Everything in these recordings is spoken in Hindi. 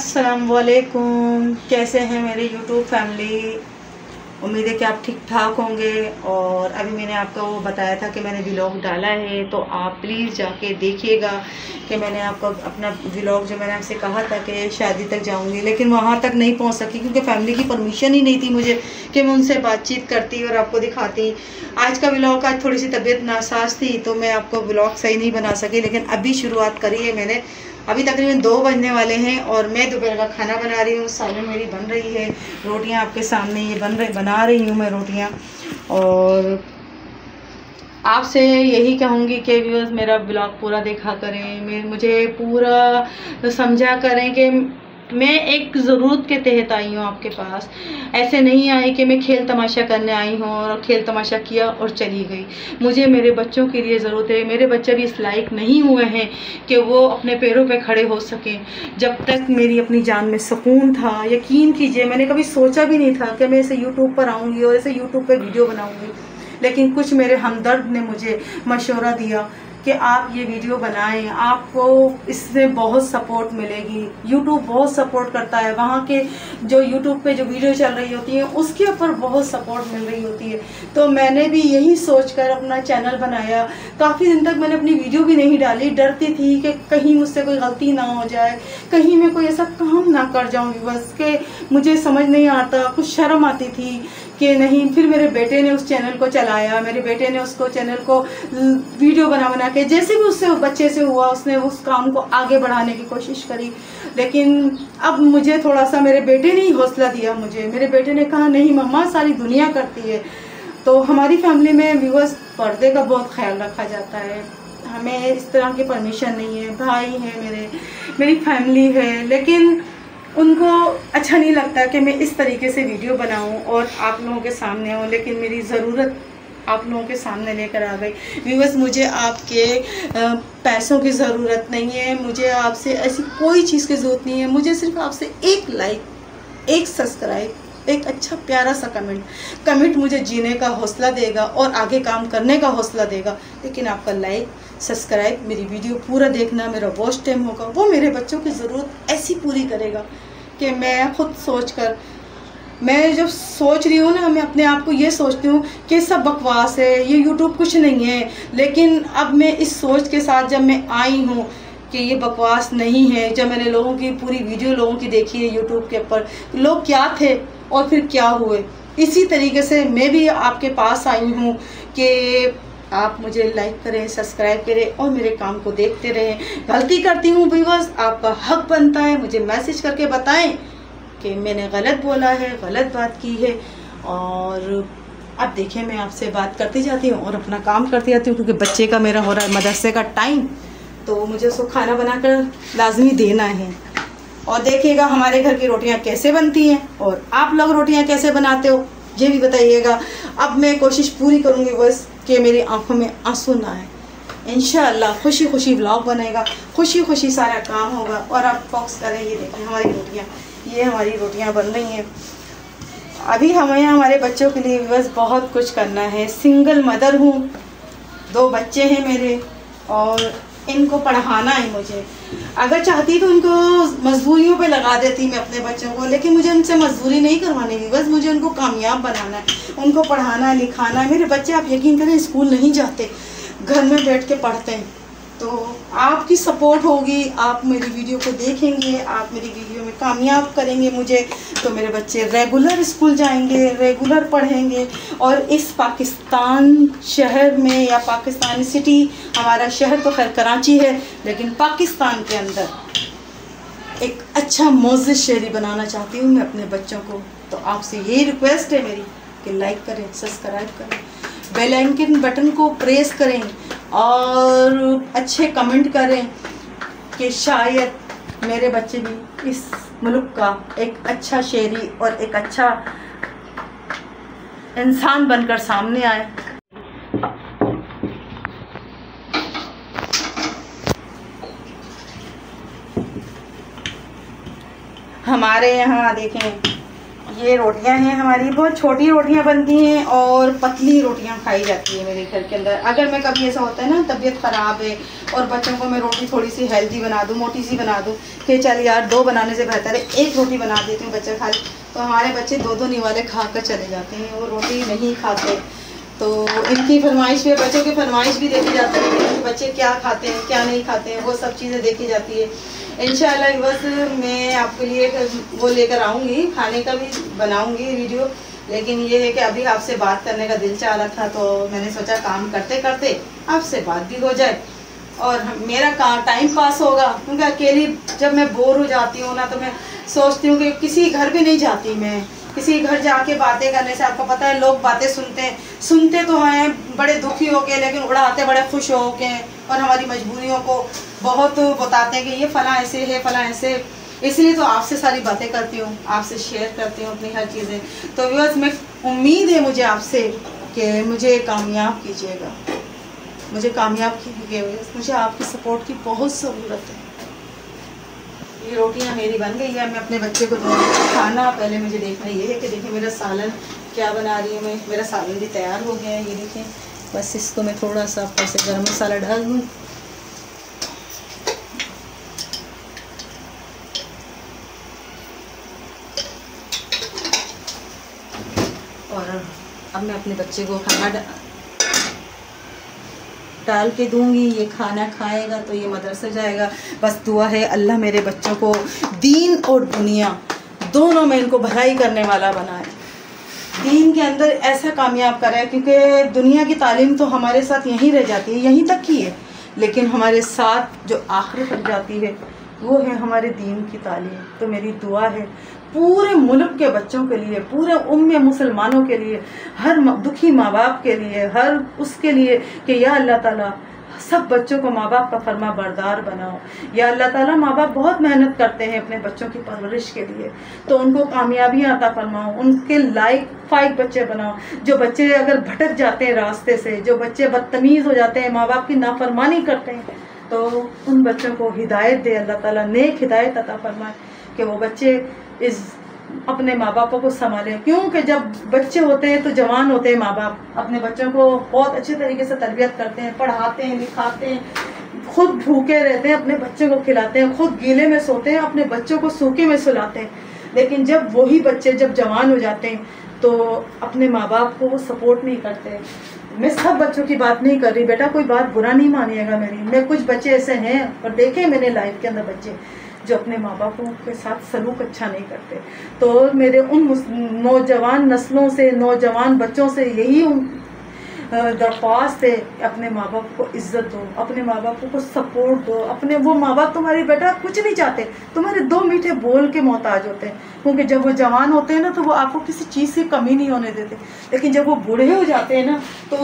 अस्सलाम वालेकुम। कैसे हैं मेरी यूट्यूब फैमिली। उम्मीद है कि आप ठीक ठाक होंगे। और अभी मैंने आपको बताया था कि मैंने व्लॉग डाला है, तो आप प्लीज़ जाके देखिएगा कि मैंने आपको अपना व्लॉग जो मैंने आपसे कहा था कि शादी तक जाऊंगी, लेकिन वहाँ तक नहीं पहुँच सकी क्योंकि फैमिली की परमिशन ही नहीं थी मुझे कि मैं उनसे बातचीत करती और आपको दिखाती। आज का व्लॉग आज थोड़ी सी तबीयत नासाज थी तो मैं आपको व्लॉग सही नहीं बना सकी, लेकिन अभी शुरुआत करी है मैंने। अभी तकरीबन 2 बजने वाले हैं और मैं दोपहर का खाना बना रही हूँ। सालन मेरी बन रही है, रोटियाँ आपके सामने ये बना रही हूँ मैं रोटियाँ। और आपसे यही कहूँगी कि व्यूअर्स मेरा ब्लॉग पूरा देखा करें, मुझे पूरा समझा करें कि मैं एक ज़रूरत के तहत आई हूँ आपके पास। ऐसे नहीं आई कि मैं खेल तमाशा करने आई हूँ और खेल तमाशा किया और चली गई। मुझे मेरे बच्चों के लिए ज़रूरत है। मेरे बच्चे भी इस लायक नहीं हुए हैं कि वो अपने पैरों पे खड़े हो सकें। जब तक मेरी अपनी जान में सुकून था, यकीन कीजिए मैंने कभी सोचा भी नहीं था कि मैं ऐसे यूट्यूब पर आऊँगी और ऐसे यूट्यूब पर वीडियो बनाऊँगी। लेकिन कुछ मेरे हमदर्द ने मुझे मशवरा दिया कि आप ये वीडियो बनाएं, आपको इससे बहुत सपोर्ट मिलेगी। यूट्यूब बहुत सपोर्ट करता है, वहाँ के जो यूट्यूब पे जो वीडियो चल रही होती है उसके ऊपर बहुत सपोर्ट मिल रही होती है। तो मैंने भी यही सोचकर अपना चैनल बनाया। काफ़ी दिन तक मैंने अपनी वीडियो भी नहीं डाली, डरती थी कि कहीं मुझसे कोई गलती ना हो जाए, कहीं मैं कोई ऐसा काम ना कर जाऊँ बस के मुझे समझ नहीं आता, कुछ शर्म आती थी कि नहीं। फिर मेरे बेटे ने उस चैनल को चलाया, मेरे बेटे ने उसको चैनल को वीडियो बना के जैसे भी उससे बच्चे से हुआ उसने उस काम को आगे बढ़ाने की कोशिश करी। लेकिन अब मुझे थोड़ा सा मेरे बेटे ने ही हौसला दिया मुझे। मेरे बेटे ने कहा नहीं मम्मा सारी दुनिया करती है। तो हमारी फैमिली में व्यूअर्स पर्दे का बहुत ख्याल रखा जाता है, हमें इस तरह की परमिशन नहीं है। भाई हैं मेरी फैमिली है, लेकिन उनको अच्छा नहीं लगता कि मैं इस तरीके से वीडियो बनाऊं और आप लोगों के सामने हूं। लेकिन मेरी ज़रूरत आप लोगों के सामने लेकर आ गई। व्यूअर्स मुझे आपके पैसों की ज़रूरत नहीं है, मुझे आपसे ऐसी कोई चीज़ की ज़रूरत नहीं है। मुझे सिर्फ आपसे एक लाइक, एक सब्सक्राइब, एक अच्छा प्यारा सा कमेंट मुझे जीने का हौसला देगा और आगे काम करने का हौसला देगा। लेकिन आपका लाइक सब्सक्राइब, मेरी वीडियो पूरा देखना, मेरा वॉच टाइम होगा, वो मेरे बच्चों की ज़रूरत ऐसी पूरी करेगा कि मैं खुद सोचकर, मैं जब सोच रही हूँ ना, मैं अपने आप को ये सोचती हूँ कि सब बकवास है, ये यूट्यूब कुछ नहीं है। लेकिन अब मैं इस सोच के साथ जब मैं आई हूँ कि ये बकवास नहीं है, जब मैंने लोगों की पूरी वीडियो लोगों की देखी है यूट्यूब के ऊपर, लोग क्या थे और फिर क्या हुए, इसी तरीके से मैं भी आपके पास आई हूँ कि आप मुझे लाइक करें, सब्सक्राइब करें और मेरे काम को देखते रहें। गलती करती हूँ व्यूअर्स, आपका हक बनता है मुझे मैसेज करके बताएं कि मैंने गलत बोला है, गलत बात की है। और अब देखिए मैं आपसे बात करती जाती हूँ और अपना काम करती जाती हूँ, क्योंकि बच्चे का मेरा हो रहा है मदरसे का टाइम, तो मुझे उसको खाना बनाकर लाजमी देना है। और देखिएगा हमारे घर की रोटियाँ कैसे बनती हैं और आप लोग रोटियाँ कैसे बनाते हो ये भी बताइएगा। अब मैं कोशिश पूरी करूँगी बस कि मेरी आंखों में आंसू ना आए। इंशाअल्लाह खुशी खुशी व्लॉग बनेगा, खुशी खुशी सारा काम होगा। और आप फोकस करें, ये देखें हमारी रोटियाँ, ये हमारी रोटियाँ बन रही हैं। अभी हमें हमारे बच्चों के लिए बस बहुत कुछ करना है। सिंगल मदर हूँ, 2 बच्चे हैं मेरे और इनको पढ़ाना है मुझे। अगर चाहती तो उनको मजदूरियों पे लगा देती मैं अपने बच्चों को, लेकिन मुझे उनसे मजदूरी नहीं करवानी है, बस मुझे उनको कामयाब बनाना है, उनको पढ़ाना है, लिखाना है। मेरे बच्चे आप यकीन करें स्कूल नहीं जाते, घर में बैठ के पढ़ते हैं। तो आपकी सपोर्ट होगी, आप मेरी वीडियो को देखेंगे, आप मेरी वीडियो में कामयाब करेंगे मुझे, तो मेरे बच्चे रेगुलर स्कूल जाएंगे, रेगुलर पढ़ेंगे। और इस पाकिस्तान शहर में या पाकिस्तान सिटी, हमारा शहर तो खैर कराची है, लेकिन पाकिस्तान के अंदर एक अच्छा मोअज़्ज़िज़ शहरी बनाना चाहती हूँ मैं अपने बच्चों को। तो आपसे यही रिक्वेस्ट है मेरी कि लाइक करें, सब्सक्राइब करें, बेल आइकन बटन को प्रेस करें और अच्छे कमेंट करें कि शायद मेरे बच्चे भी इस मुल्क का एक अच्छा शहरी और एक अच्छा इंसान बनकर सामने आए। हमारे यहाँ देखें ये रोटियां हैं हमारी, बहुत छोटी रोटियां बनती हैं और पतली रोटियां खाई जाती है मेरे घर के अंदर। अगर मैं कभी ऐसा होता है ना तबीयत ख़राब है और बच्चों को मैं रोटी थोड़ी सी हेल्दी बना दूँ, मोटी सी बना दूँ कि चल यार 2 बनाने से बेहतर है 1 रोटी बना देती हूँ बच्चे खा ले, तो हमारे बच्चे 2-2 निवाले खा कर चले जाते हैं, वो रोटी नहीं खाते। तो इनकी फरमाइश भी, बच्चों की फरमाइश भी देखी जाती है कि बच्चे क्या खाते हैं क्या नहीं खाते हैं, वो सब चीज़ें देखी जाती है। इंशाल्लाह बस मैं आपके लिए वो लेकर आऊँगी, खाने का भी बनाऊँगी वीडियो, लेकिन ये है कि अभी आपसे बात करने का दिल चाह रहा था तो मैंने सोचा काम करते करते आपसे बात भी हो जाए और मेरा टाइम पास होगा। क्योंकि अकेली जब मैं बोर हो जाती हूँ ना तो मैं सोचती हूँ कि किसी घर भी नहीं जाती, मैं किसी घर जाके बातें करने से, आपको पता है लोग बातें सुनते तो हैं बड़े दुखी होके, लेकिन उड़ाते बड़े खुश होके और हमारी मजबूरियों को बहुत बताते हैं कि ये फ़लाँ ऐसे है फ़लाँ ऐसे। इसलिए तो आपसे सारी बातें करती हूँ, आपसे शेयर करती हूँ अपनी हर चीज़ें। तो बस मैं उम्मीद है मुझे आपसे कि मुझे कामयाब कीजिएगा, मुझे कामयाब कीजिएगा, मुझे आपकी सपोर्ट की बहुत ज़रूरत है। ये रोटियां मेरी बन गई है, मैं अपने बच्चे को दूँगी खाना। पहले मुझे देखना ये है कि देखिए मेरा सालन क्या बना रही हूँ मैं, मेरा सालन भी तैयार हो गया है, ये देखें। बस इसको मैं थोड़ा सा ऊपर से गरम मसाला डाल दूँ और अब मैं अपने बच्चे को खाना डाल के दूंगी। ये खाना खाएगा तो ये मदरसे जाएगा। बस दुआ है अल्लाह मेरे बच्चों को दीन और दुनिया दोनों में इनको भलाई करने वाला बनाए, दीन के अंदर ऐसा कामयाब कराए, क्योंकि दुनिया की तालीम तो हमारे साथ यहीं रह जाती है, यहीं तक की है, लेकिन हमारे साथ जो आखिरत तक जाती है वो है हमारे दीन की तालीम। तो मेरी दुआ है पूरे मुल्क के बच्चों के लिए, पूरे उम्मे मुसलमानों के लिए, हर दुखी माँ बाप के लिए, हर उसके लिए कि या अल्लाह ताला सब बच्चों को माँ बाप का फरमा बरदार बनाओ। या अल्लाह ताला माँ बाप बहुत मेहनत करते हैं अपने बच्चों की परवरिश के लिए, तो उनको कामयाबियाँ अता फरमाओ, उनके लायक फाइक बच्चे बनाओ। जो बच्चे अगर भटक जाते हैं रास्ते से, जो बच्चे बदतमीज़ हो जाते हैं, माँ बाप की नाफरमानी करते हैं, तो उन बच्चों को हिदायत दे अल्लाह ताला, नेक हिदायत अता फरमाए कि वो बच्चे इस अपने माँ बापों को संभालें। क्योंकि जब बच्चे होते हैं तो जवान होते हैं, माँ बाप अपने बच्चों को बहुत अच्छे तरीके से तरबियत करते हैं, पढ़ाते हैं, लिखाते हैं, खुद भूखे रहते हैं, अपने बच्चे को खिलाते हैं, खुद गीले में सोते हैं, अपने बच्चों को सूखे में सुलाते हैं। लेकिन जब वही बच्चे जब जवान हो जाते हैं तो अपने माँ बाप को वो सपोर्ट नहीं करते। मैं सब बच्चों की बात नहीं कर रही बेटा, कोई बात बुरा नहीं मानिएगा मेरी। मैं कुछ बच्चे ऐसे हैं और देखे मैंने लाइफ के अंदर बच्चे जो अपने माँ बापों के साथ सलूक अच्छा नहीं करते। तो मेरे उन नौजवान नस्लों से, नौजवान बच्चों से यही दरख्वास्त है, अपने माँ बाप को इज्जत दो, अपने माँ बापों को सपोर्ट दो। अपने वो माँ बाप तुम्हारे बेटा कुछ नहीं चाहते, तुम्हारे 2 मीठे बोल के मोहताज होते हैं, क्योंकि जब वो जवान होते हैं ना तो वो आपको किसी चीज़ की कमी नहीं होने देते, लेकिन जब वो बूढ़े हो जाते हैं ना तो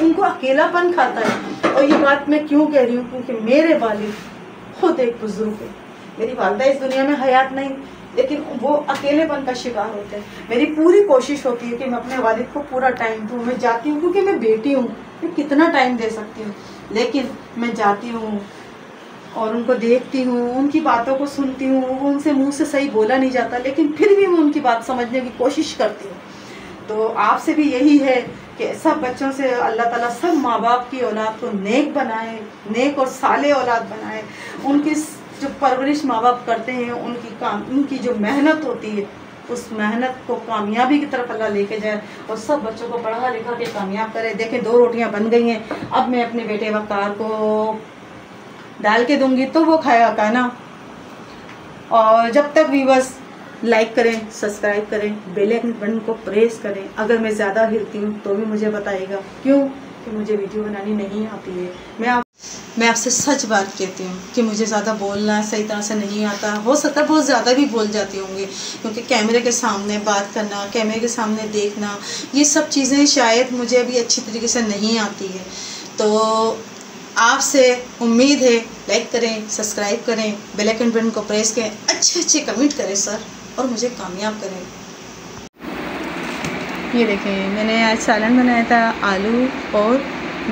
उनको अकेलापन खाता है। और ये बात मैं क्यों कह रही हूँ, क्योंकि मेरे वालिद खुद एक बुजुर्ग है, मेरी वालिदा इस दुनिया में हयात नहीं, लेकिन वो अकेलेपन का शिकार होते हैं। मेरी पूरी कोशिश होती है कि मैं अपने वालिद को पूरा टाइम दूँ। मैं जाती हूँ क्योंकि मैं बेटी हूँ, मैं कितना टाइम दे सकती हूँ, लेकिन मैं जाती हूँ और उनको देखती हूँ, उनकी बातों को सुनती हूँ। उनसे मुंह से सही बोला नहीं जाता, लेकिन फिर भी मैं उनकी बात समझने की कोशिश करती हूँ। तो आपसे भी यही है कि सब बच्चों से अल्लाह ताला सब माँ बाप की औलाद को नेक बनाए, नेक और साले औलाद बनाए। उनकी जो परवरिश माँ बाप करते हैं, उनकी जो मेहनत होती है, उस मेहनत को कामयाबी की तरफ अल्लाह लेके जाए और सब बच्चों को पढ़ा लिखा के कामयाब करे। देखें 2 रोटियां बन गई हैं, अब मैं अपने बेटे वकार को डाल के दूंगी तो वो खाएगा खाना। और जब तक भी बस लाइक करें, सब्सक्राइब करें, बेल आइकन बटन को प्रेस करें। अगर मैं ज़्यादा हिलती हूँ तो भी मुझे बताइएगा, क्यों कि मुझे वीडियो बनानी नहीं आती है। मैं आपसे सच बात कहती हूँ कि मुझे ज़्यादा बोलना सही तरह से नहीं आता। हो सकता है बहुत ज़्यादा भी बोल जाती होंगी, क्योंकि कैमरे के सामने बात करना, कैमरे के सामने देखना, ये सब चीज़ें शायद मुझे अभी अच्छी तरीके से नहीं आती है। तो आपसे उम्मीद है लाइक करें, सब्सक्राइब करें, बेल आइकन बटन को प्रेस करें, अच्छे कमेंट करें सर, और मुझे कामयाब करें। ये देखें मैंने आज सालन बनाया था, आलू और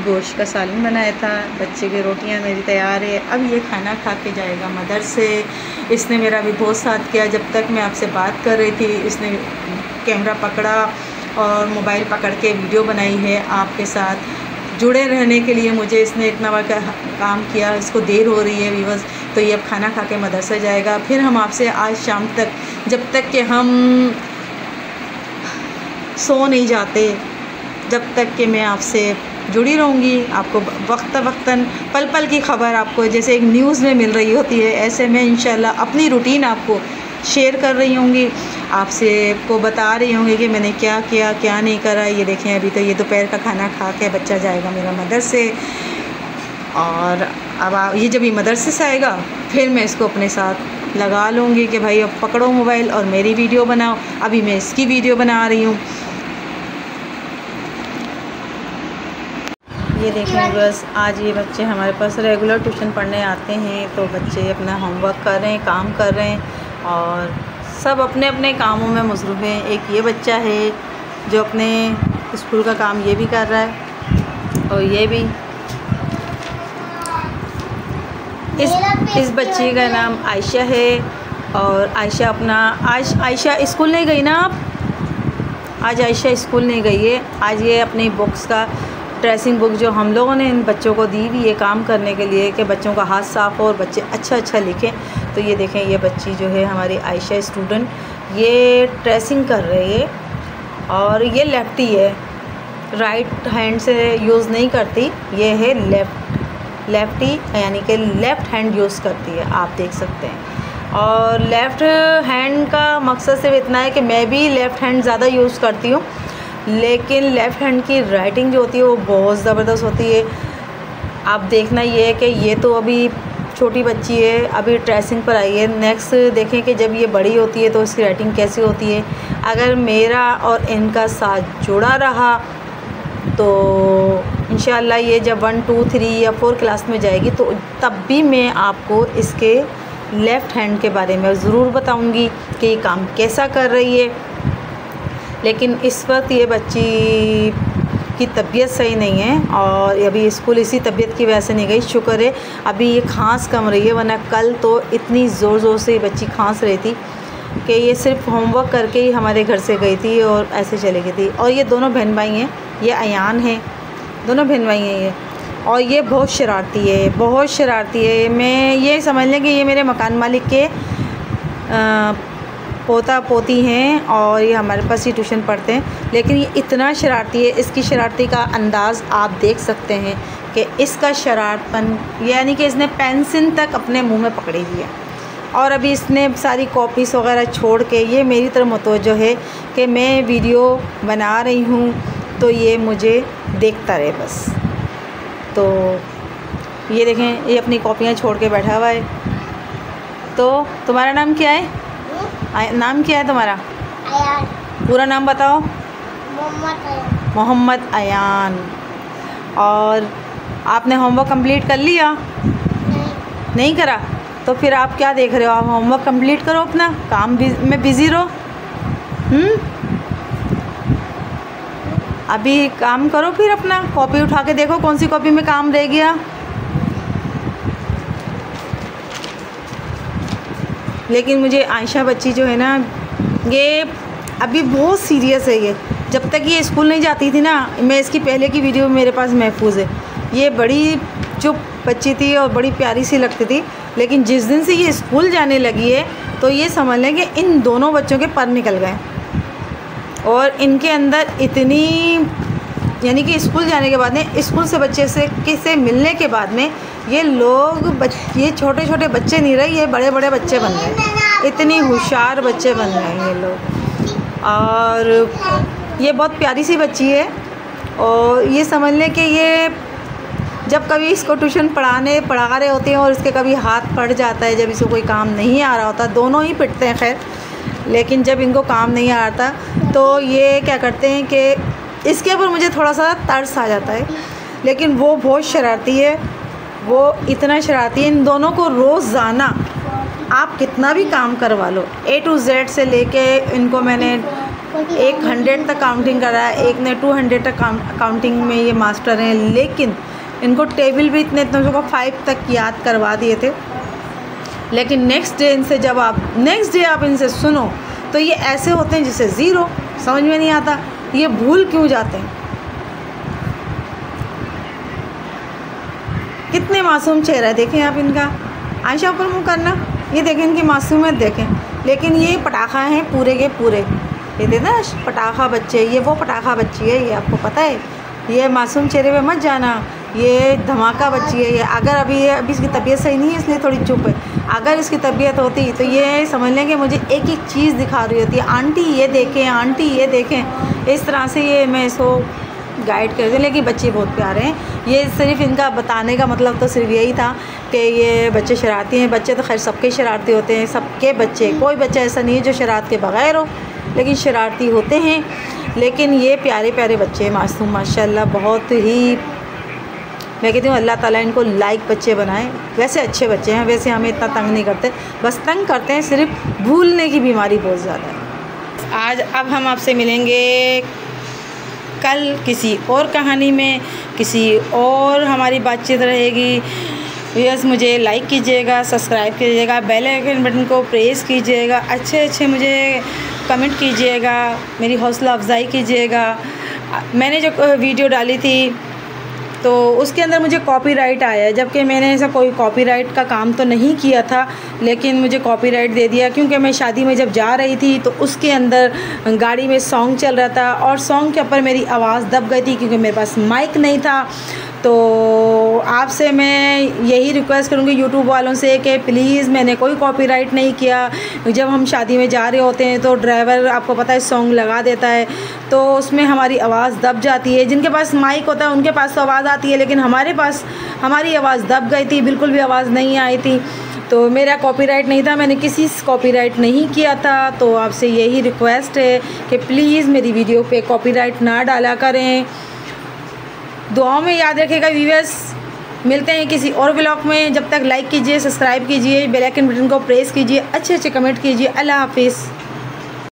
गोश्त का सालन बनाया था। बच्चे की रोटियां मेरी तैयार है। अब ये खाना खा के जाएगा मदरसे। इसने मेरा भी बहुत साथ किया। जब तक मैं आपसे बात कर रही थी इसने कैमरा पकड़ा और मोबाइल पकड़ के वीडियो बनाई है। आपके साथ जुड़े रहने के लिए मुझे इसने इतना बड़ा काम किया। इसको देर हो रही है व्यूअर्स, तो ये अब खाना खा के मदरसे जाएगा। फिर हम आपसे आज शाम तक, जब तक कि हम सो नहीं जाते, जब तक कि मैं आपसे जुड़ी रहूँगी। आपको वक्तन पल पल की खबर आपको जैसे एक न्यूज़ में मिल रही होती है, ऐसे में इंशाल्लाह अपनी रूटीन आपको शेयर कर रही होंगी, आपसे को बता रही होंगी कि मैंने क्या किया क्या नहीं करा। ये देखें अभी तो ये दोपहर का खाना खा के बच्चा जाएगा मेरा मदरसे। और अब ये जब ये मदरसे से आएगा फिर मैं इसको अपने साथ लगा लूँगी कि भाई अब पकड़ो मोबाइल और मेरी वीडियो बनाओ। अभी मैं इसकी वीडियो बना रही हूँ। ये देखें बस आज ये बच्चे हमारे पास रेगुलर ट्यूशन पढ़ने आते हैं, तो बच्चे अपना होमवर्क कर रहे हैं, काम कर रहे हैं और सब अपने अपने कामों में मसरूफ़ हैं। एक ये बच्चा है जो अपने स्कूल का काम ये भी कर रहा है और ये भी। इस बच्ची का नाम आयशा है और आयशा अपना आज आयशा स्कूल नहीं गई ना आप? आज आयशा स्कूल नहीं गई है। आज ये अपनी बुक्स का ट्रेसिंग बुक जो हम लोगों ने इन बच्चों को दी हुई है काम करने के लिए कि बच्चों का हाथ साफ़ हो और बच्चे अच्छा लिखें। तो ये देखें ये बच्ची जो है हमारी आयशा स्टूडेंट, ये ट्रेसिंग कर रही है और ये लेफ्टी है, राइट हैंड से यूज़ नहीं करती। ये है लेफ्टी यानी कि लेफ़्ट हैंड यूज़ करती है, आप देख सकते हैं। और लेफ़्ट हैंड का मकसद सिर्फ इतना है कि मैं भी लेफ़्ट हैंड ज़्यादा यूज़ करती हूँ, लेकिन लेफ़्ट हैंड की राइटिंग जो होती है वो बहुत ज़बरदस्त होती है। आप देखना ये है कि ये तो अभी छोटी बच्ची है, अभी ट्रेसिंग पर आई है। नेक्स्ट देखें कि जब ये बड़ी होती है तो इसकी राइटिंग कैसी होती है। अगर मेरा और इनका साथ जुड़ा रहा तो इंशाल्लाह ये जब 1, 2, 3 या 4 क्लास में जाएगी तो तब भी मैं आपको इसके लेफ़्ट हैंड के बारे में ज़रूर बताऊंगी कि ये काम कैसा कर रही है। लेकिन इस वक्त ये बच्ची की तबीयत सही नहीं है और अभी स्कूल इसी तबीयत की वजह से नहीं गई। शुक्र है अभी ये खांस कम रही है, वरना कल तो इतनी ज़ोर से ये बच्ची खांस रही थी कि ये सिर्फ होमवर्क करके ही हमारे घर से गई थी और ऐसे चली गई थी। और ये दोनों बहन भाई हैं, ये अयान है, दोनों बहन भाई हैं ये। और ये बहुत शरारती है, बहुत शरारती है। मैं ये समझ लें कि ये मेरे मकान मालिक के पोता पोती हैं और ये हमारे पास ही ट्यूशन पढ़ते हैं। लेकिन ये इतना शरारती है, इसकी शरारती का अंदाज़ आप देख सकते हैं कि इसका शरारतपन, यानी कि इसने पेंसिल तक अपने मुंह में पकड़ी हुई है। और अभी इसने सारी कॉपीज़ वगैरह छोड़ के ये मेरी तरफ मुतवज्जो है कि मैं वीडियो बना रही हूँ तो ये मुझे देखता रहे बस। तो ये देखें ये अपनी कॉपियाँ छोड़ के बैठा हुआ है। तो तुम्हारा नाम क्या है? नाम क्या है तुम्हारा? अयान। पूरा नाम बताओ। मोहम्मद अयान। और आपने होमवर्क कंप्लीट कर लिया? नहीं करा? तो फिर आप क्या देख रहे हो? आप होमवर्क कंप्लीट करो, अपना काम में बिज़ी रहो। अभी काम करो, फिर अपना कॉपी उठा के देखो कौन सी कॉपी में काम रह गया। लेकिन मुझे आयशा बच्ची जो है ना, ये अभी बहुत सीरियस है। ये जब तक ये स्कूल नहीं जाती थी ना, मैं इसकी पहले की वीडियो मेरे पास महफूज है, ये बड़ी चुप बच्ची थी और बड़ी प्यारी सी लगती थी। लेकिन जिस दिन से ये स्कूल जाने लगी है तो ये समझ लें कि इन दोनों बच्चों के पर निकल गए और इनके अंदर इतनी, यानी कि स्कूल जाने के बाद में, स्कूल से बच्चे से मिलने के बाद में ये लोग ये छोटे छोटे बच्चे नहीं रहे, ये बड़े बड़े बच्चे बन गए। इतनी होशियार बच्चे बन गए ये लोग। और ये बहुत प्यारी सी बच्ची है और ये समझ लें कि ये जब कभी इसको ट्यूशन पढ़ा रहे होते हैं और इसके कभी हाथ पड़ जाता है, जब इसको कोई काम नहीं आ रहा होता, दोनों ही पिटते हैं खैर, लेकिन जब इनको काम नहीं आ रहा तो ये क्या करते हैं कि इसके ऊपर मुझे थोड़ा सा तरस आ जाता है। लेकिन वो बहुत शरारती है, वो इतना शरारती है। इन दोनों को रोज़ाना आप कितना भी काम करवा लो, A to Z से लेके इनको मैंने एक 100 तक काउंटिंग कर रहा है, एक ने 200 तक काउंटिंग में ये मास्टर हैं, लेकिन इनको टेबल भी इतने 5 तक याद करवा दिए थे। लेकिन नेक्स्ट डे आप इनसे सुनो तो ये ऐसे होते हैं जिसे ज़ीरो, समझ में नहीं आता ये भूल क्यों जाते हैं। कितने मासूम चेहरा देखें आप इनका, आयशा पर मुँह करना, ये देखें इनकी मासूमियत देखें। लेकिन ये पटाखा हैं पूरे के पूरे, ये देते ना पटाखा बच्चे, ये वो पटाखा बच्ची है, ये आपको पता है। ये मासूम चेहरे पे मत जाना, ये धमाका बच्ची है ये। अगर अभी इसकी तबीयत सही नहीं है इसलिए थोड़ी चुप है, अगर इसकी तबीयत होती तो ये समझ लें कि मुझे एक एक चीज़ दिखा रही होती है, आंटी ये देखें, आंटी ये देखें, इस तरह से ये मैं इसको गाइड कर दूँ। लेकिन बच्चे बहुत प्यारे हैं, ये सिर्फ इनका बताने का मतलब तो सिर्फ यही था कि ये बच्चे शरारती हैं। बच्चे तो खैर सबके शरारती होते हैं, सबके बच्चे, कोई बच्चा ऐसा नहीं है जो शरारत के बगैर हो, लेकिन शरारती होते हैं। लेकिन ये प्यारे प्यारे बच्चे हैं, मासूम माशाल्लाह, बहुत ही मैं कहती हूँ अल्लाह ताला इनको लाइक बच्चे बनाए। वैसे अच्छे बच्चे हैं, वैसे हमें इतना तंग नहीं करते, बस तंग करते हैं सिर्फ भूलने की बीमारी बहुत ज़्यादा है। अब हम आपसे मिलेंगे कल किसी और कहानी में, किसी और हमारी बातचीत रहेगी। यस, मुझे लाइक कीजिएगा, सब्सक्राइब कीजिएगा, बेल आइकन बटन को प्रेस कीजिएगा, अच्छे मुझे कमेंट कीजिएगा, मेरी हौसला अफजाई कीजिएगा। मैंने जो वीडियो डाली थी तो उसके अंदर मुझे कॉपीराइट आया, जबकि मैंने ऐसा कोई कॉपीराइट का काम तो नहीं किया था, लेकिन मुझे कॉपीराइट दे दिया क्योंकि मैं शादी में जब जा रही थी तो उसके अंदर गाड़ी में सॉन्ग चल रहा था और सॉन्ग के ऊपर मेरी आवाज़ दब गई थी क्योंकि मेरे पास माइक नहीं था। तो आपसे मैं यही रिक्वेस्ट करूँगी यूट्यूब वालों से कि प्लीज़, मैंने कोई कॉपीराइट नहीं किया। जब हम शादी में जा रहे होते हैं तो ड्राइवर आपको पता है सॉन्ग लगा देता है, तो उसमें हमारी आवाज़ दब जाती है। जिनके पास माइक होता है उनके पास तो आवाज़ आती है, लेकिन हमारे पास हमारी आवाज़ दब गई थी, बिल्कुल भी आवाज़ नहीं आई थी। तो मेरा कॉपीराइट नहीं था, मैंने किसी से कॉपीराइट नहीं किया था। तो आपसे यही रिक्वेस्ट है कि प्लीज़ मेरी वीडियो पे कॉपीराइट ना डाला करें। दुआओं में याद रखिएगा व्यूअर्स। मिलते हैं किसी और व्लॉग में, जब तक लाइक कीजिए, सब्सक्राइब कीजिए, बेल आइकन बटन को प्रेस कीजिए, अच्छे कमेंट कीजिए। अल्लाह हाफिज़।